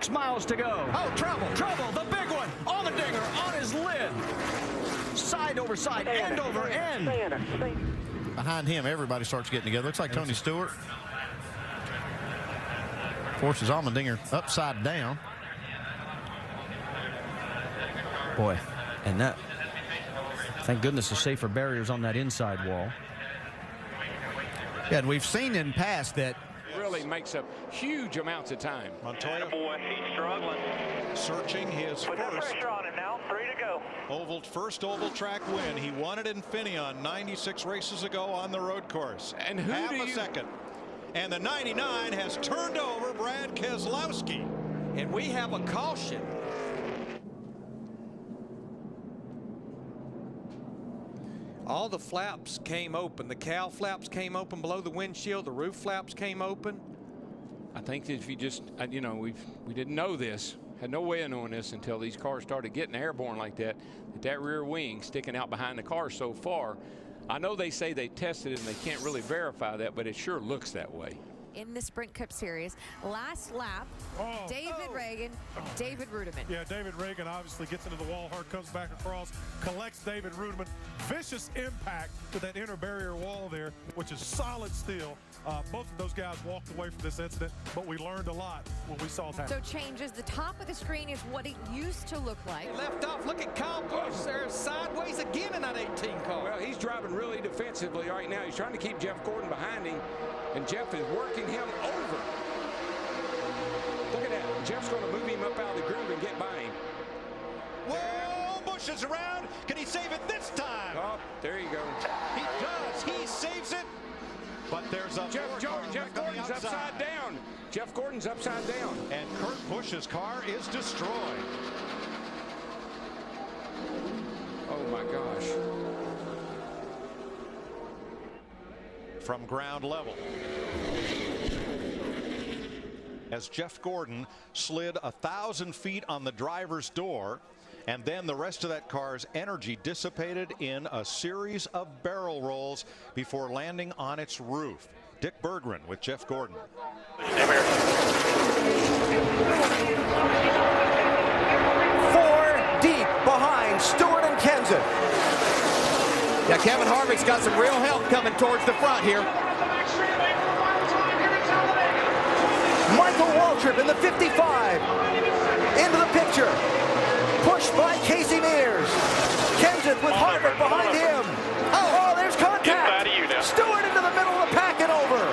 6 miles to go. Oh, trouble, the big one, on the dinger, on his lid. Side over side, end over end. Behind him, everybody starts getting together. Looks like Tony Stewart forces Allmendinger upside down. Boy, and that, thank goodness, the safer barriers on that inside wall. Yeah, and we've seen in past that really makes up huge amounts of time. Montoya, boy, he's struggling. searching his Put that first pressure on him now. 3 to go. first oval track win. He won it in Infineon 96 races ago on the road course. And who half do a you... second. And the 99 has turned over Brad Keselowski. And we have a caution. All the flaps came open. The cowl flaps came open below the windshield. The roof flaps came open. I think that if you just, you know, we didn't know this, had no way of knowing this until these cars started getting airborne like that, that rear wing sticking out behind the car so far. I know they say they tested it and they can't really verify that, but it sure looks that way. In the Sprint Cup Series, last lap, David Reagan, David Rudiman. Yeah, David Reagan obviously gets into the wall hard, comes back across, collects David Rudiman. Vicious impact to that inner barrier wall there, which is solid steel. Both of those guys walked away from this incident, but we learned a lot when we saw that. So changes. The top of the screen is what it used to look like. Left off. Look at Kyle Busch there, sideways again in that 18 car. Well, he's driving really defensively right now. He's trying to keep Jeff Gordon behind him, and Jeff is working him over. Look at that. Jeff's going to move him up out of the groove and get by him. Whoa, Busch is around. Can he save it this time? Oh, there you go. He does. He saves it. But there's a Jeff Gordon's upside down. Jeff Gordon's upside down. And Kurt Busch's car is destroyed. Oh my gosh. From ground level. As Jeff Gordon slid 1,000 feet on the driver's door, and then the rest of that car's energy dissipated in a series of barrel rolls before landing on its roof. Dick Berggren with Jeff Gordon. 4 deep behind Stewart and Kenseth. Yeah, Kevin Harvick's got some real help coming towards the front here. Michael Waltrip in the 55. Into the picture. Pushed by Casey Mears. Kenseth with Harvick behind him. Oh, there's contact. Stewart into the middle of the pack and over.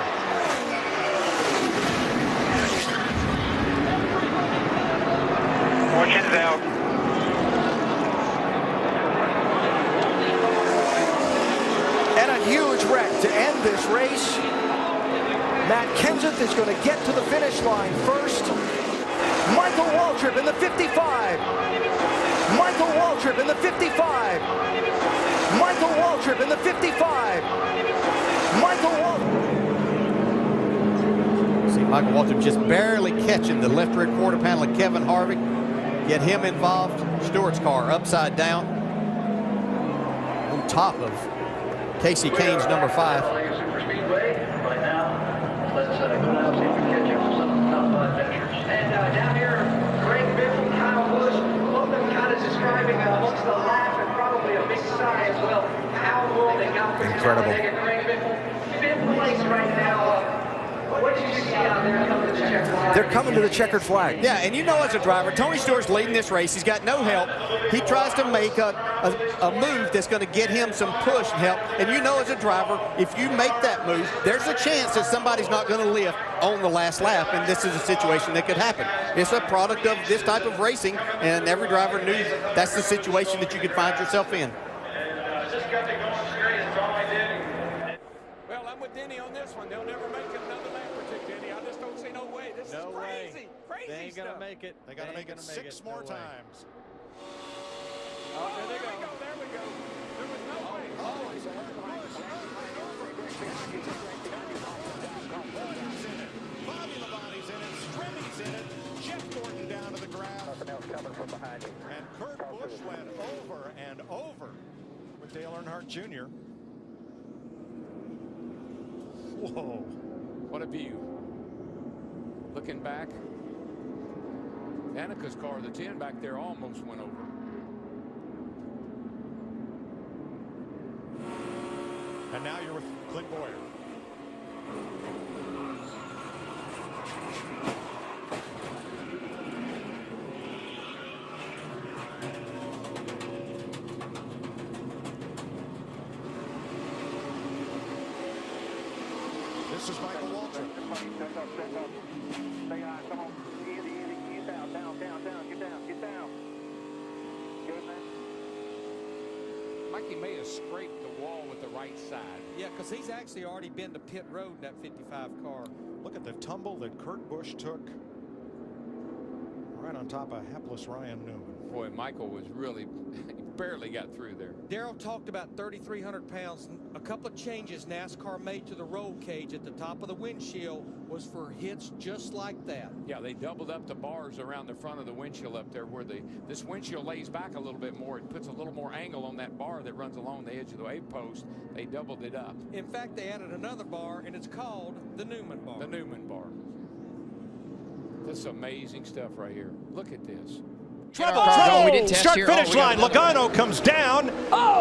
Fortune's out. And a huge wreck to end this race. Matt Kenseth is going to get to the finish line first. Michael Waltrip in the 55. Michael Waltrip in the 55. Michael Waltrip in the 55. Michael Waltrip. See Michael Waltrip just barely catching the left rear quarter panel of Kevin Harvick. Get him involved. Stewart's car upside down. On top of Casey Kane's number 5. Let's go down and see if we can catch up to some of the top 5 finishers. And down here, Greg Biffle, Kyle Busch, both of them kind of describing amongst the laugh and probably a big sigh as well. How will they got incredible. Greg Biffle, 5th place right now. What did you see out there coming to the checkered flag? They're coming to the checkered flag. Yeah, and you know as a driver, Tony Stewart's leading this race. He's got no help. He tries to make a move that's going to get him some push and help. And you know as a driver, if you make that move, there's a chance that somebody's not going to lift on the last lap, and this is a situation that could happen. It's a product of this type of racing, and every driver knew that's the situation that you could find yourself in. Well, I'm with Denny on this one. They'll never make it another lap or two, Denny. I just don't see no way. This is crazy. Crazy They ain't stuff. gonna make it. They got to make it 6 more times. Oh, there we go. There we go. There was no way. Bobby Labonte's in it. Stremmy's in it. Jeff Gordon down to the ground. Nothing else coming from behind you. And Kurt Busch went over and over with Dale Earnhardt Jr. Whoa. What a view. Looking back. Danica's car, the 10 back there, almost went over. And now you're with Clint Boyer. This is Michael Waltrip. Stay high. Come on. Get down. Get down. Good, man. Mikey may have scraped the wall with the right side. Yeah, because he's actually already been to pit road in that 55 car. Look at the tumble that Kurt Busch took right on top of hapless Ryan Newman. Boy, Michael was really, he barely got through there. Darrell talked about 3,300 pounds. A couple of changes NASCAR made to the roll cage at the top of the windshield was for hits just like that. Yeah, they doubled up the bars around the front of the windshield up there where this windshield lays back a little bit more. It puts a little more angle on that bar that runs along the edge of the wave post. They doubled it up. In fact, they added another bar, and it's called the Newman bar. The Newman bar. This is amazing stuff right here. Look at this. Trouble! Start finish line. Logano comes down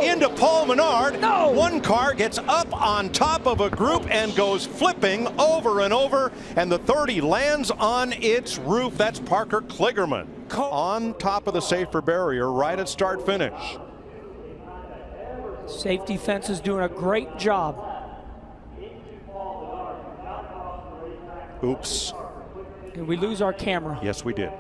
into Paul Menard. One car gets up on top of a group and goes flipping over and over, and the 30 lands on its roof. That's Parker Kligerman on top of the safer barrier right at start finish. Safety fence is doing a great job. Oops. Did we lose our camera? Yes, we did.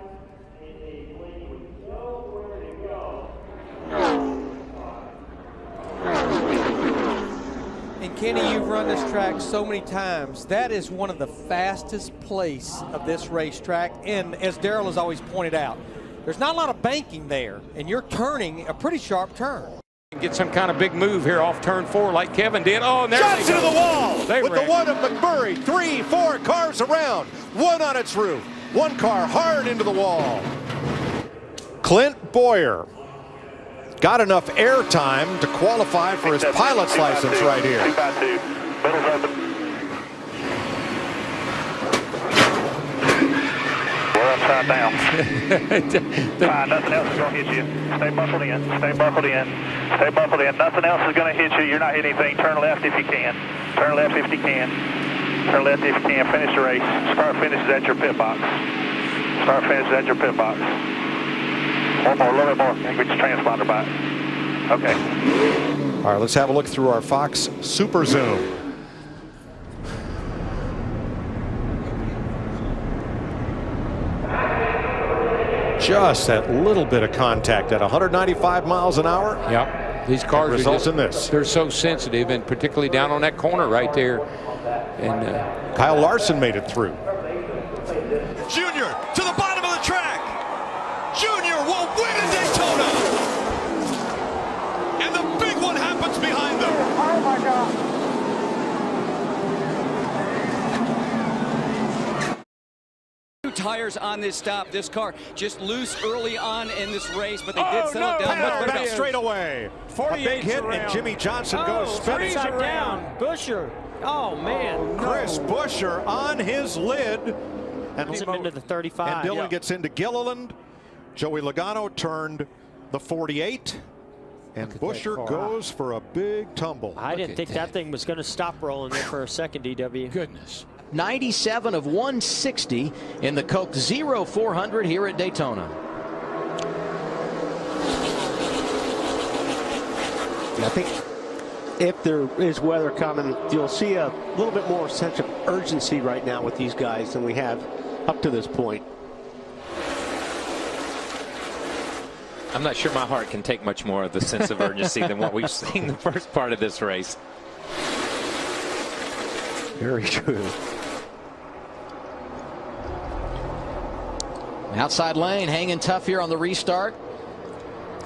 And Kenny, you've run this track so many times. That is one of the fastest places of this racetrack. And as Darrell has always pointed out, there's not a lot of banking there, and you're turning a pretty sharp turn. Get some kind of big move here off turn 4 like Kevin did. Oh, and there Shots they go. into the wall They with ran. the one of McMurray. 3, 4 cars around. One on its roof. One car hard into the wall. Clint Boyer got enough air time to qualify for his pilot's license right here. 2 by 2. Middle's open. We're upside down. Fine, nothing else is going to hit you. Stay buckled in. Stay buckled in. Stay buckled in. Nothing else is going to hit you. You're not hitting anything. Turn left if you can. Turn left if you can. Turn left if you can. Finish the race. Start finishes at your pit box. Start finishes at your pit box. One more, a little bit more. Get your transponder back. Okay. All right, let's have a look through our Fox Super Zoom. Just that little bit of contact at 195 miles an hour. Yep. These cars results in this. They're so sensitive, and particularly down on that corner right there. And Kyle Larson made it through. Junior to the bottom of the track. Junior will win in Daytona. And the big one happens behind them. Oh my God. Tires on this stop. This car just loose early on in this race, but they did settle it down. Much better straight away. A big hit, and Jimmy Johnson goes spinning. Upside down. Busher. Oh, man. Chris Buescher on his lid. And Him into the 35. And Dillon gets into Gilliland. Joey Logano turned the 48. And Buescher goes for a big tumble. I didn't think that thing was going to stop rolling there for a second, DW. goodness. 97 of 160 in the Coke 0400 here at Daytona. I think if there is weather coming, you'll see a little bit more sense of urgency right now with these guys than we have up to this point. I'm not sure my heart can take much more of the sense of urgency than what we've seen the first part of this race. Very true. Outside lane hanging tough here on the restart.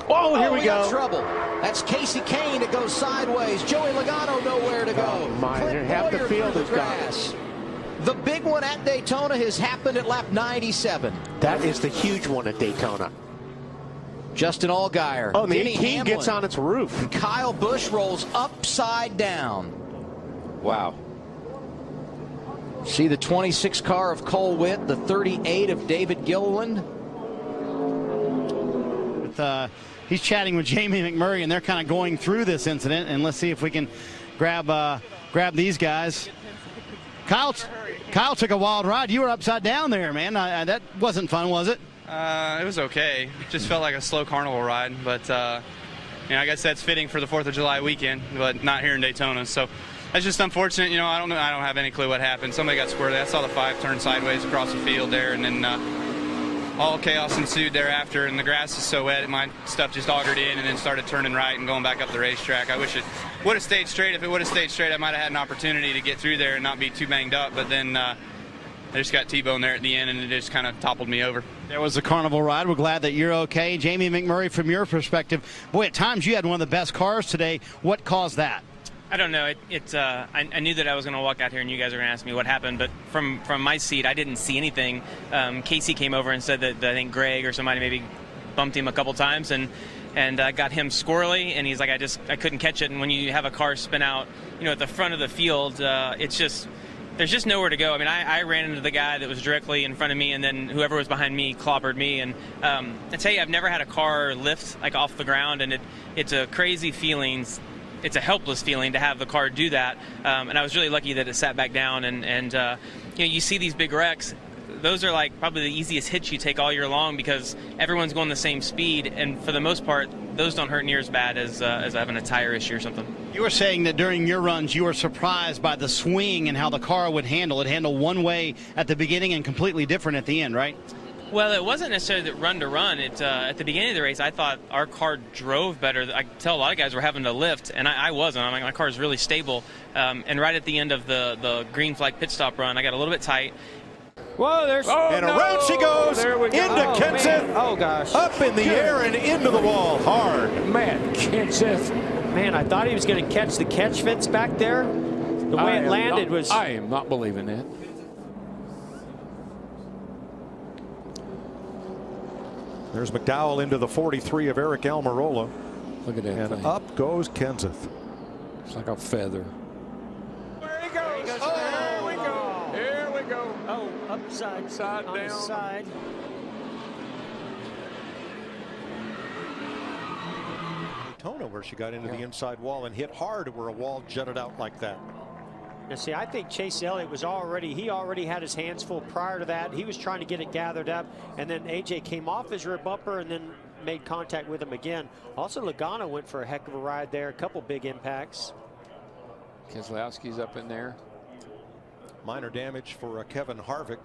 Oh, here we go. Got trouble. That's Casey Kane that goes sideways. Joey Logano nowhere to go. Oh my, half the field is gone. The big one at Daytona has happened at lap 97. That is the huge one at Daytona. Justin Allgaier. Oh, the Denny 18 Hamlin, gets on its roof. and Kyle Busch rolls upside down. Wow. See the 26 car of Cole Witt, the 38 of David Gilliland. he's chatting with Jamie McMurray, and they're kind of going through this incident. And let's see if we can grab these guys. Kyle took a wild ride. You were upside down there, man. That wasn't fun, was it? It was okay. Just felt like a slow carnival ride, but I guess that's fitting for the 4th of July weekend, but not here in Daytona. So that's just unfortunate. I don't know. I don't have any clue what happened. Somebody got squirted. I saw the 5 turn sideways across the field there, and then all chaos ensued thereafter. And the grass is so wet, my stuff just augured in and then started turning right and going back up the racetrack. I wish it would have stayed straight. If it would have stayed straight, I might have had an opportunity to get through there and not be too banged up. But then I just got T-boned there at the end, and it just kind of toppled me over. There was a carnival ride. We're glad that you're okay. Jamie McMurray, from your perspective, boy, at times you had one of the best cars today. What caused that? I don't know. I knew that I was going to walk out here and you guys are going to ask me what happened, but from my seat, I didn't see anything. Casey came over and said that I think Greg or somebody maybe bumped him a couple times, and I got him squirrely, and he's like, I couldn't catch it. And when you have a car spin out, at the front of the field, there's just nowhere to go. I mean, I ran into the guy that was directly in front of me, and then whoever was behind me clobbered me. And I tell you, I've never had a car lift like off the ground, and it's a crazy feeling. It's a helpless feeling to have the car do that. And I was really lucky that it sat back down. And you see these big wrecks. Those are like probably the easiest hits you take all year long because everyone's going the same speed, and for the most part, those don't hurt near as bad as having a tire issue or something. You were saying that during your runs, you were surprised by the swing and how the car would handle. It handled one way at the beginning and completely different at the end, right? Well, it wasn't necessarily that run to run. At the beginning of the race, I thought our car drove better. I could tell a lot of guys were having to lift, and I wasn't. I'm like, my car is really stable. And right at the end of the green flag pit stop run, I got a little bit tight. Whoa, there's... and around she goes into Kenseth. Man. Oh, gosh. Up in the air and into the wall hard. Man, Kenseth. Man, I thought he was going to catch the catch fence back there. The way it landed was... I am not believing that. There's McDowell into the 43 of Eric Almirola. Look at that and thing. Up goes Kenseth. It's like a feather. There he goes. Oh, here we go. Here we go. Oh, upside down. On the side. Daytona, where she got into the inside wall and hit hard where a wall jutted out like that. Now, see, I think Chase Elliott was he already had his hands full prior to that. He was trying to get it gathered up, and then AJ came off his rear bumper and then made contact with him again. Also, Logano went for a heck of a ride there, a couple big impacts. Keselowski's up in there. Minor damage for Kevin Harvick.